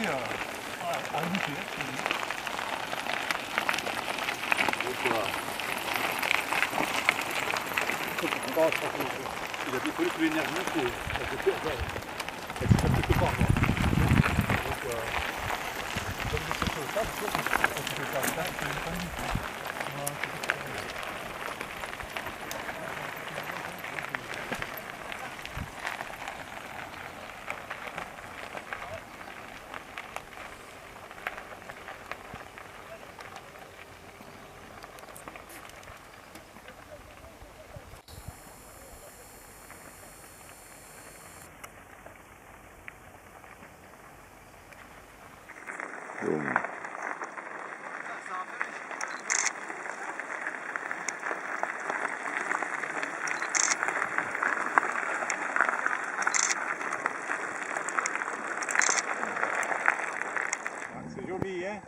à goûter. Il a décollé toute l'énergie, c'est quelque part. C'est joli, hein?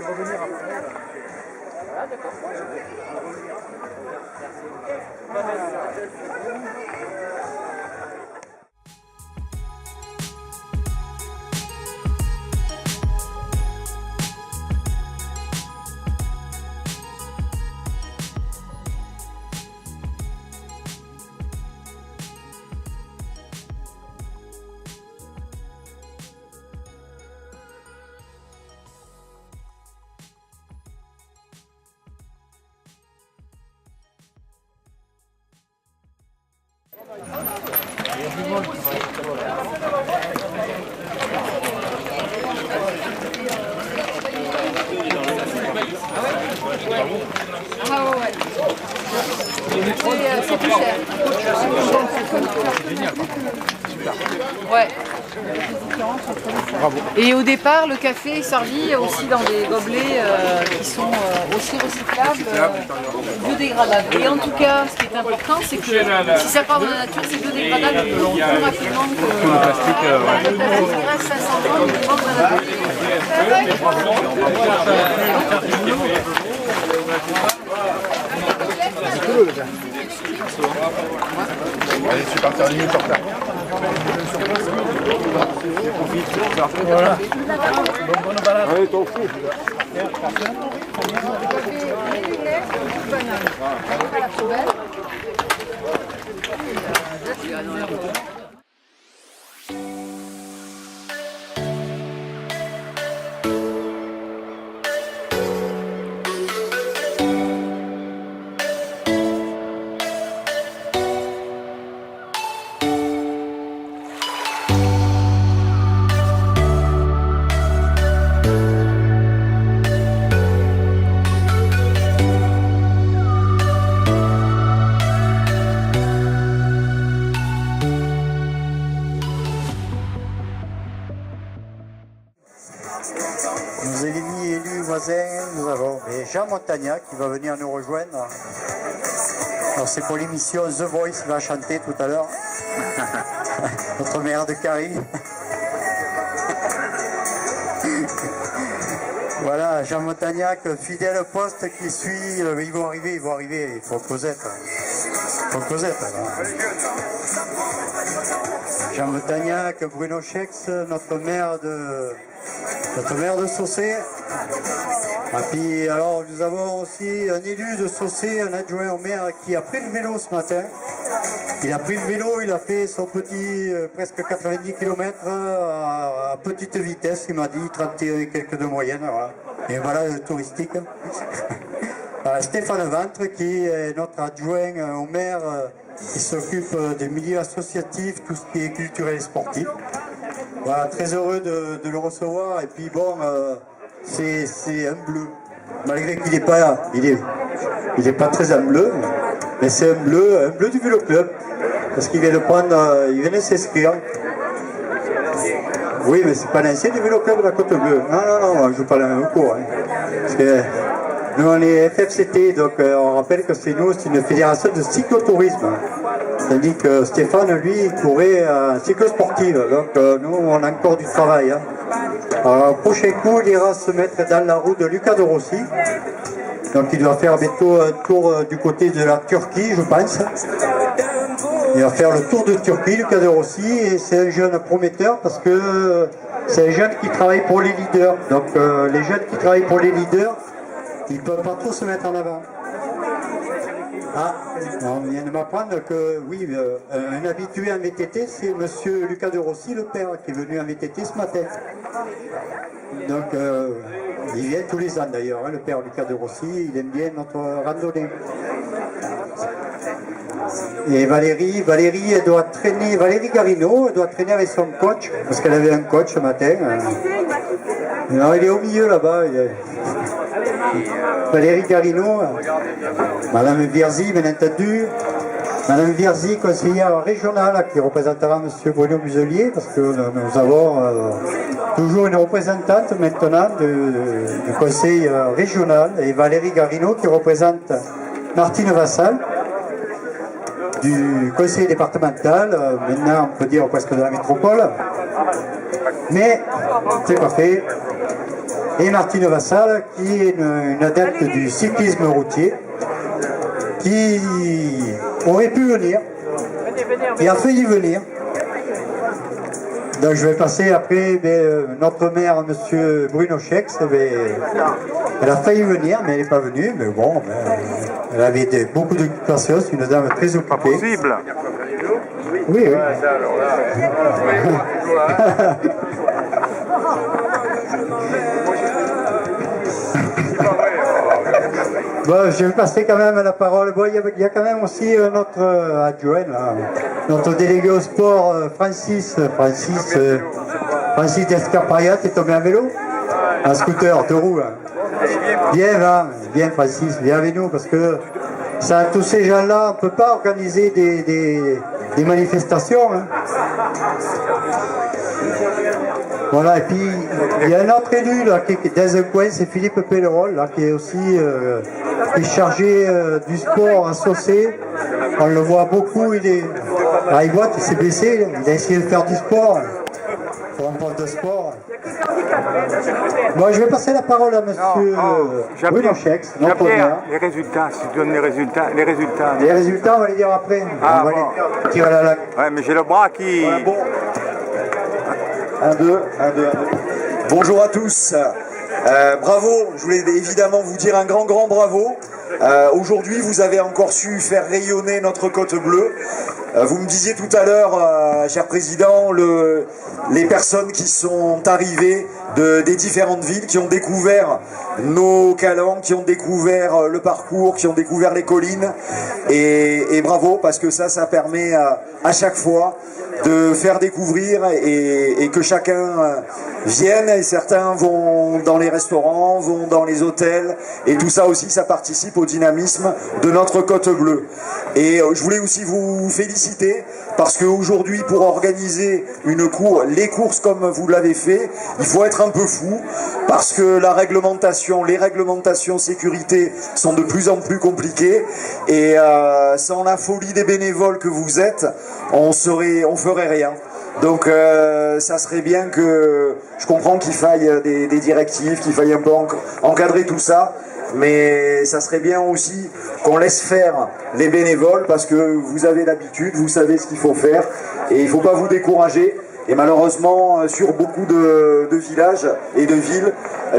Revenir après. Ah d'accord. Ah ouais. C'est plus cher. Génial. Super. Ouais. Il y a des différences entre les Et au départ, le café est servi aussi dans des gobelets qui sont aussi recyclables, biodégradables. Et en tout cas, ce qui est important, c'est que si ça part de la nature, c'est biodégradable plus rapidement que le plastique. Le plastique reste 500 grammes, il manque dans la nature. Allez, je suis parti en ligne sur terre. Voilà. Allez, t'en fous. Nos ennemis élus voisins, nous avons Jean Montagnac qui va venir nous rejoindre. Alors c'est pour l'émission The Voice, il va chanter tout à l'heure. Notre maire de Carry. Voilà, Jean Montagnac, fidèle au poste qui suit. Ils vont arriver, il faut Cosette. Jean Montagnac, Bruno Chex, notre maire de Saucé. Et puis alors nous avons aussi un élu de Saucé, un adjoint au maire qui a pris le vélo ce matin. Il a pris le vélo, il a fait son petit presque 90 km à petite vitesse, il m'a dit 30 et quelques de moyenne. Voilà. Et voilà le touristique. Stéphane Ventre qui est notre adjoint au maire qui s'occupe des milieux associatifs, tout ce qui est culturel et sportif. Voilà, très heureux de le recevoir et puis bon, c'est un bleu. Malgré qu'il n'est pas, il est pas très un bleu, mais c'est un bleu du vélo club. Parce qu'il vient de prendre, il vient de s'inscrire. Oui, mais c'est pas l'ancien du vélo club de la Côte Bleue. Non, je joue pas le même cours. Hein. Parce que nous on est FFCT, donc on rappelle que c'est une fédération de cyclotourisme. Tandis que Stéphane, lui, il courait en cyclosportive. Donc nous, on a encore du travail. Hein. Alors, au prochain coup, il ira se mettre dans la roue de Luca de Rossi. Donc il doit faire bientôt un tour du côté de la Turquie, je pense. Il va faire le tour de Turquie, Luca de Rossi, et c'est un jeune prometteur parce que c'est un jeune qui travaille pour les leaders. Donc les jeunes qui travaillent pour les leaders, ils ne peuvent pas trop se mettre en avant. Ah, on vient de m'apprendre que oui, un habitué en VTT, c'est monsieur Luca de Rossi, le père, qui est venu en VTT ce matin. Donc, il vient tous les ans d'ailleurs, hein, le père Luca de Rossi, il aime bien notre randonnée. Et Valérie, elle doit traîner, Valérie Garino, elle doit traîner avec son coach, parce qu'elle avait un coach ce matin. Non, il est au milieu là-bas. Valérie Garino, Madame Vierzy, bien entendu. Madame Vierzy, conseillère régionale, qui représentera M. Bruno Muselier, parce que nous avons toujours une représentante maintenant du conseil régional, et Valérie Garino qui représente Martine Vassal du conseil départemental, maintenant on peut dire presque de la métropole, mais c'est pas fait. Et Martine Vassal qui est une adepte du cyclisme routier, qui aurait pu venir, et a failli venir. Donc je vais passer après notre maire, M. Bruno Chex, elle a failli venir, mais elle n'est pas venue, mais bon, elle avait beaucoup d'occupations, c'est une dame très occupée. Pas possible. Oui. Bon, je vais passer quand même la parole. Bon, il y a quand même aussi notre adjoint, là, notre délégué au sport, Francis Descarpariat, est tombé à vélo, un scooter, 2 roues. Là. Viens Francis, viens avec nous, parce que sans tous ces gens-là, on ne peut pas organiser des manifestations. Hein. Voilà, et puis il y a un autre élu là, qui est dans un coin, c'est Philippe Pellerol, là, qui est aussi qui est chargé du sport à Saucé. On le voit beaucoup, il voit qu'il s'est blessé, il a essayé de faire du sport. Pour un poste de sport. Bon, je vais passer la parole à monsieur Bruno Chex, notre maire. Les résultats, si tu donnes les résultats. Les résultats, on va les dire après. Ah, on va les tirer à la langue. Ouais, mais j'ai le bras qui... Ouais, bon. 1, 2. Bonjour à tous. Bravo, je voulais évidemment vous dire un grand bravo. Aujourd'hui, vous avez encore su faire rayonner notre côte bleue. Vous me disiez tout à l'heure, cher président, les personnes qui sont arrivées des différentes villes, qui ont découvert nos calanques, qui ont découvert le parcours, qui ont découvert les collines. Et bravo, parce que ça permet à chaque fois de faire découvrir et que chacun vienne, et certains vont dans les restaurants, vont dans les hôtels, et tout ça aussi, ça participe au dynamisme de notre côte bleue. Et je voulais aussi vous féliciter, parce qu'aujourd'hui, pour organiser les courses comme vous l'avez fait, il faut être un peu fou, parce que les réglementations sécurité sont de plus en plus compliquées, et sans la folie des bénévoles que vous êtes, on ferait rien. Donc ça serait bien que, je comprends qu'il faille des directives, qu'il faille un peu encadrer tout ça, mais ça serait bien aussi qu'on laisse faire les bénévoles, parce que vous avez l'habitude, vous savez ce qu'il faut faire, et il ne faut pas vous décourager. Et malheureusement, sur beaucoup de villages et de villes,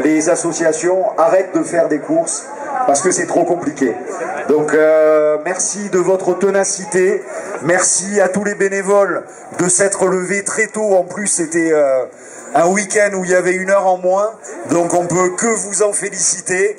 les associations arrêtent de faire des courses parce que c'est trop compliqué. Donc merci de votre ténacité, merci à tous les bénévoles de s'être levés très tôt. En plus, c'était un week-end où il y avait 1 heure en moins, donc on peut que vous en féliciter.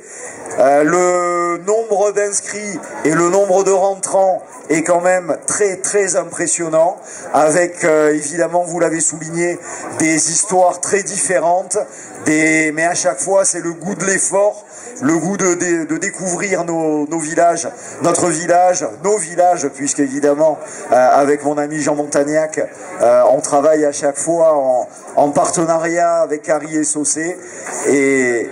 Le nombre d'inscrits et le nombre de rentrants est quand même très impressionnant, avec évidemment, vous l'avez souligné, des histoires très différentes, mais à chaque fois c'est le goût de l'effort, le goût de découvrir nos villages, nos villages, puisque évidemment avec mon ami Jean Montagnac, on travaille à chaque fois en partenariat avec Carry et Saucé, et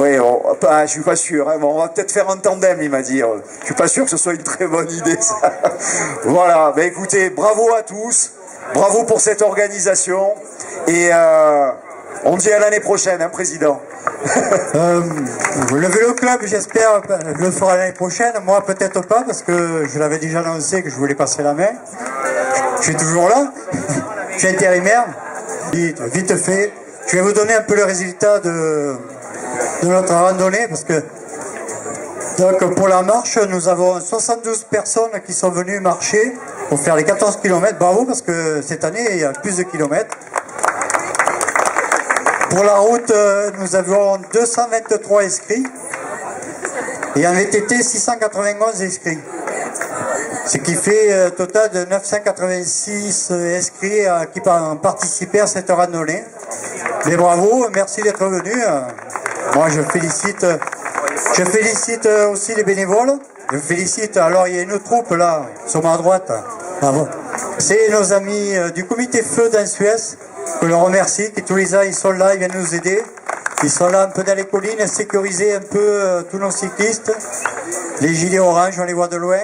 oui, je suis pas sûr, hein. Bon, on va peut-être faire un tandem, il m'a dit. Je suis pas sûr que ce soit une très bonne idée, ça. Voilà, ben écoutez, bravo à tous, bravo pour cette organisation, et on dit à l'année prochaine, hein, président. Le vélo club, j'espère, le fera l'année prochaine. Moi, peut-être pas, parce que je l'avais déjà annoncé que je voulais passer la main. Je suis toujours là. Je suis intérimaire. Vite fait. Je vais vous donner un peu le résultat de notre randonnée, parce que donc pour la marche, nous avons 72 personnes qui sont venues marcher pour faire les 14 km. Bravo, parce que cette année, il y a plus de kilomètres. Pour la route, nous avons 223 inscrits. Et en VTT, 691 inscrits. Ce qui fait un total de 986 inscrits qui ont participé à cette randonnée. Mais bravo, merci d'être venus. Moi, je félicite aussi les bénévoles. Je félicite, alors il y a une troupe là, sur ma droite. Bravo. C'est nos amis du comité feu d'Ansuès, que l'on remercie, qui tous les ans ils sont là, ils viennent nous aider. Ils sont là un peu dans les collines, sécuriser un peu tous nos cyclistes. Les gilets orange, on les voit de loin.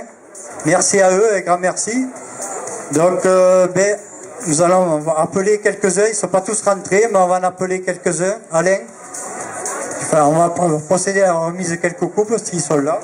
Merci à eux, un grand merci. Donc, nous allons appeler quelques-uns, ils ne sont pas tous rentrés, mais on va en appeler quelques-uns. Alain, on va procéder à la remise de quelques coupes s'ils sont là.